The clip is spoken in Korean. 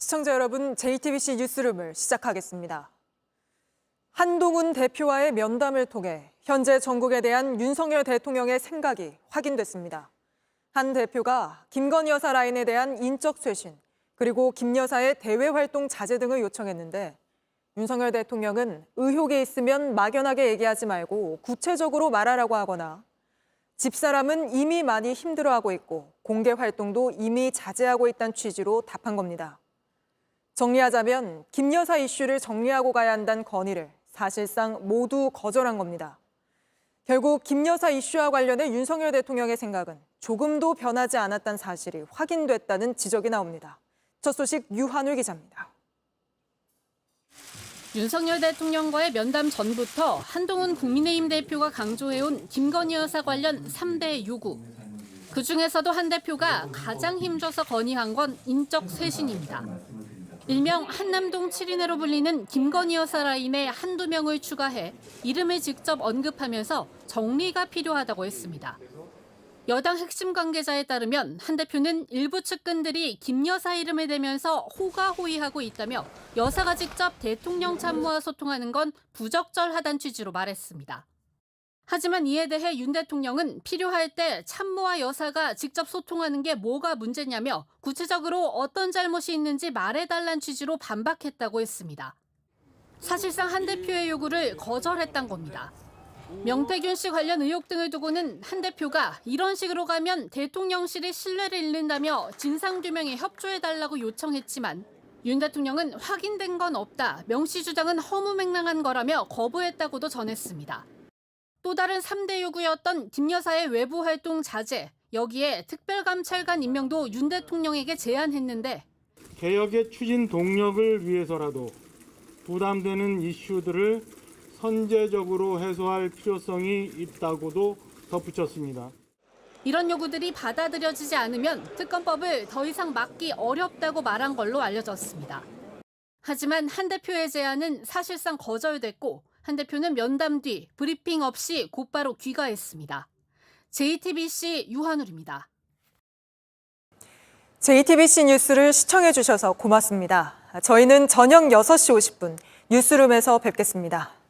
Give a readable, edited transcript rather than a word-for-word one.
시청자 여러분, JTBC 뉴스룸을 시작하겠습니다. 한동훈 대표와의 면담을 통해 현재 전국에 대한 윤석열 대통령의 생각이 확인됐습니다. 한 대표가 김건희 여사 라인에 대한 인적 쇄신, 그리고 김 여사의 대외 활동 자제 등을 요청했는데 윤석열 대통령은 의혹이 있으면 막연하게 얘기하지 말고 구체적으로 말하라고 하거나 집사람은 이미 많이 힘들어하고 있고 공개 활동도 이미 자제하고 있다는 취지로 답한 겁니다. 정리하자면 김 여사 이슈를 정리하고 가야 한다는 건의를 사실상 모두 거절한 겁니다. 결국 김 여사 이슈와 관련해 윤석열 대통령의 생각은 조금도 변하지 않았다는 사실이 확인됐다는 지적이 나옵니다. 첫 소식 유한울 기자입니다. 윤석열 대통령과의 면담 전부터 한동훈 국민의힘 대표가 강조해온 김건희 여사 관련 3대 요구. 그중에서도 한 대표가 가장 힘줘서 건의한 건 인적 쇄신입니다. 일명 한남동 7인회로 불리는 김건희 여사 라인에 한두 명을 추가해 이름을 직접 언급하면서 정리가 필요하다고 했습니다. 여당 핵심 관계자에 따르면 한 대표는 일부 측근들이 김 여사 이름을 대면서 호가호위하고 있다며 여사가 직접 대통령 참모와 소통하는 건 부적절하다는 취지로 말했습니다. 하지만 이에 대해 윤 대통령은 필요할 때 참모와 여사가 직접 소통하는 게 뭐가 문제냐며 구체적으로 어떤 잘못이 있는지 말해달라는 취지로 반박했다고 했습니다. 사실상 한 대표의 요구를 거절했던 겁니다. 명태균 씨 관련 의혹 등을 두고는 한 대표가 이런 식으로 가면 대통령실이 신뢰를 잃는다며 진상규명에 협조해달라고 요청했지만 윤 대통령은 확인된 건 없다, 명시 주장은 허무맹랑한 거라며 거부했다고도 전했습니다. 또 다른 3대 요구였던 김 여사의 외부 활동 자제, 여기에 특별감찰관 임명도 윤 대통령에게 제안했는데 개혁의 추진 동력을 위해서라도 부담되는 이슈들을 선제적으로 해소할 필요성이 있다고도 덧붙였습니다. 이런 요구들이 받아들여지지 않으면 특검법을 더 이상 막기 어렵다고 말한 걸로 알려졌습니다. 하지만 한 대표의 제안은 사실상 거절됐고 한 대표는 면담 뒤 브리핑 없이 곧바로 귀가했습니다. JTBC 유한울입니다. JTBC 뉴스를 시청해 주셔서 고맙습니다. 저희는 저녁 6시 50분 뉴스룸에서 뵙겠습니다.